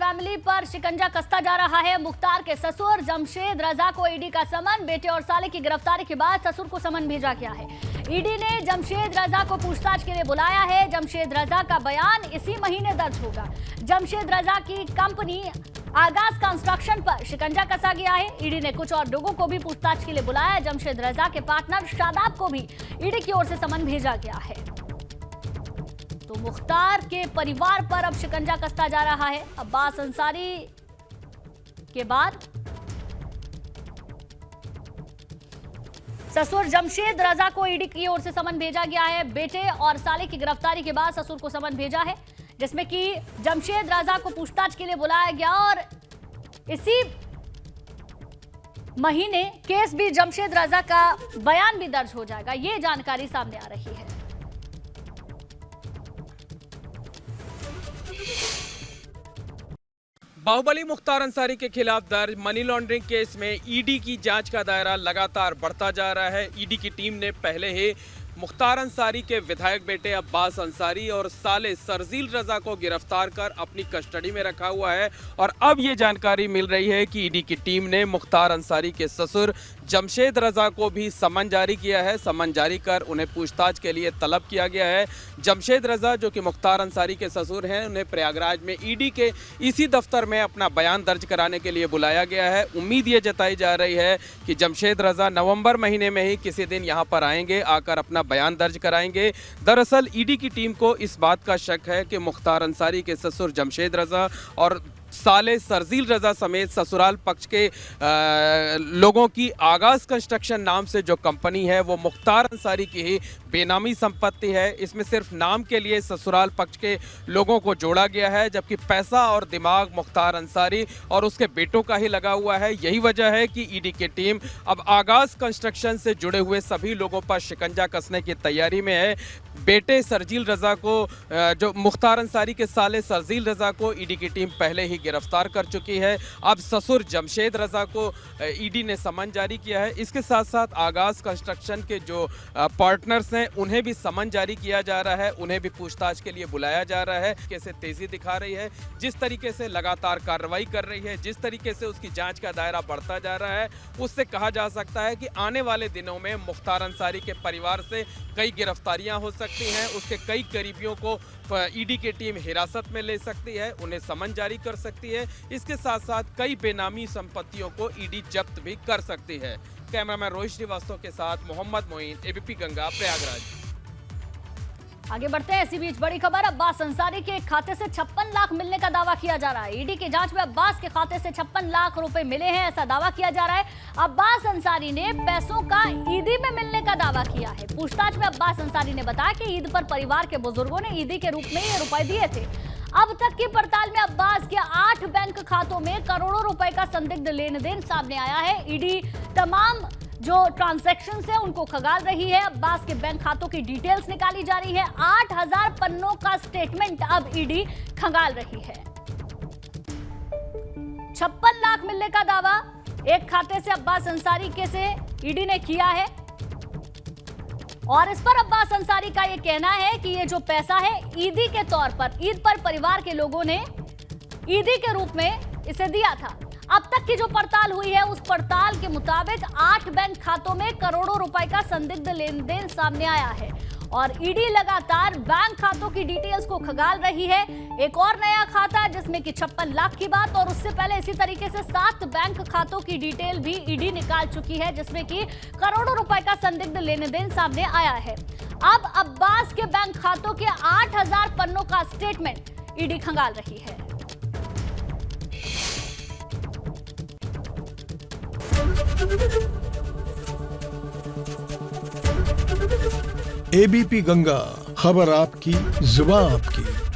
Family पर शिकंजा कसता जा रहा है। मुख्तार के ससुर जमशेद रजा को ईडी का समन, बेटे और साले की गिरफ्तारी के बाद ससुर को समन भेजा गया है। ईडी ने जमशेद रजा को पूछताछ के लिए बुलाया है। जमशेद रजा का बयान इसी महीने दर्ज होगा। जमशेद रजा की कंपनी आगाज कंस्ट्रक्शन पर शिकंजा कसा गया है। ईडी ने कुछ और लोगों को भी पूछताछ के लिए बुलाया। जमशेद रजा के पार्टनर शादाब को भी ईडी की ओर से समन भेजा गया है। तो मुख्तार के परिवार पर अब शिकंजा कसता जा रहा है। अब्बास अंसारी के बाद ससुर जमशेद रजा को ईडी की ओर से समन भेजा गया है। बेटे और साले की गिरफ्तारी के बाद ससुर को समन भेजा है, जिसमें कि जमशेद रजा को पूछताछ के लिए बुलाया गया और इसी महीने केस भी जमशेद रजा का बयान भी दर्ज हो जाएगा। ये जानकारी सामने आ रही है। बाहुबली मुख्तार अंसारी के खिलाफ दर्ज मनी लॉन्ड्रिंग केस में ईडी की जांच का दायरा लगातार बढ़ता जा रहा है। ईडी की टीम ने पहले ही मुख्तार अंसारी के विधायक बेटे अब्बास अंसारी और साले सरजील रजा को गिरफ्तार कर अपनी कस्टडी में रखा हुआ है और अब ये जानकारी मिल रही है कि ईडी की टीम ने मुख्तार अंसारी के ससुर जमशेद रजा को भी समन जारी किया है। समन जारी कर उन्हें पूछताछ के लिए तलब किया गया है। जमशेद रजा जो कि मुख्तार अंसारी के ससुर हैं, उन्हें प्रयागराज में ईडी के इसी दफ्तर में अपना बयान दर्ज कराने के लिए बुलाया गया है। उम्मीद ये जताई जा रही है कि जमशेद रजा नवंबर महीने में ही किसी दिन यहाँ पर आएंगे, आकर अपना बयान दर्ज कराएंगे। दरअसल ईडी की टीम को इस बात का शक है कि मुख्तार अंसारी के ससुर जमशेद रजा और साले सरजील रजा समेत ससुराल पक्ष के लोगों की आगाज कंस्ट्रक्शन नाम से जो कंपनी है वो मुख्तार अंसारी की ही बेनामी संपत्ति है। इसमें सिर्फ नाम के लिए ससुराल पक्ष के लोगों को जोड़ा गया है, जबकि पैसा और दिमाग मुख्तार अंसारी और उसके बेटों का ही लगा हुआ है। यही वजह है कि ईडी की टीम अब आगाज कंस्ट्रक्शन से जुड़े हुए सभी लोगों पर शिकंजा कसने की तैयारी में है। बेटे सरजील रजा को, जो मुख्तार अंसारी के साले सरजील रजा को ईडी की टीम पहले ही गिरफ्तार कर चुकी है। अब ससुर जमशेद रजा को ईडी ने समन जारी किया है। इसके साथ साथ आगाज कंस्ट्रक्शन के जो पार्टनर्स हैं उन्हें भी समन जारी किया जा रहा है, उन्हें भी पूछताछ के लिए बुलाया जा रहा है। कैसे तेजी दिखा रही है, जिस तरीके से लगातार कार्रवाई कर रही है, जिस तरीके से उसकी जांच का दायरा बढ़ता जा रहा है, उससे कहा जा सकता है कि आने वाले दिनों में मुख्तार अंसारी के परिवार से कई गिरफ्तारियां हो सकती हैं। उसके कई करीबियों को ईडी की टीम हिरासत में ले सकती है, उन्हें समन जारी कर सकती है। इसके साथ साथ कई बेनामी संपत्तियों को ईडी जब्त भी कर सकती है। कैमरामैन रोहित श्रीवास्तव के साथ मोहम्मद मोइन, एबीपी गंगा, प्रयागराज। आगे बढ़ते हैं। इसी बीच बड़ी खबर, अब्बास अंसारी के खाते से 56 लाख मिलने का दावा किया जा रहा है। ईडी की जांच में अब्बास के खाते से 56 लाख रुपए मिले हैं, ऐसा दावा किया जा रहा है। अब्बास अंसारी ने पैसों का ईदी में मिलने का दावा किया है। पूछताछ में अब्बास अंसारी ने बताया कि ईद पर परिवार के बुजुर्गों ने ईदी के रूप में ये रुपए दिए थे। अब तक की पड़ताल में अब्बास के 8 बैंक खातों में करोड़ों रुपए का संदिग्ध लेन देन सामने आया है। ईडी तमाम जो ट्रांजैक्शन है उनको खंगाल रही है। अब्बास के बैंक खातों की डिटेल्स निकाली जा रही है। 8000 पन्नों का स्टेटमेंट अब ईडी खंगाल रही है। 56 लाख मिलने का दावा एक खाते से अब्बास अंसारी के से ईडी ने किया है और इस पर अब्बास अंसारी का यह कहना है कि ये जो पैसा है ईदी के तौर पर, ईद पर परिवार के लोगों ने ईदी के रूप में इसे दिया था। अब तक की जो पड़ताल हुई है उस पड़ताल के मुताबिक 8 बैंक खातों में करोड़ों रुपए का संदिग्ध लेन देन सामने आया है और ईडी लगातार बैंक खातों की डिटेल्स को खंगाल रही है। एक और नया खाता जिसमें कि 56 लाख की बात और उससे पहले इसी तरीके से 7 बैंक खातों की डिटेल भी ईडी निकाल चुकी है, जिसमें कि करोड़ों रुपए का संदिग्ध लेन देन सामने आया है। अब अब्बास के बैंक खातों के 8000 पन्नों का स्टेटमेंट ईडी खंगाल रही है। एबीपी गंगा, खबर आपकी, जुबान आपकी।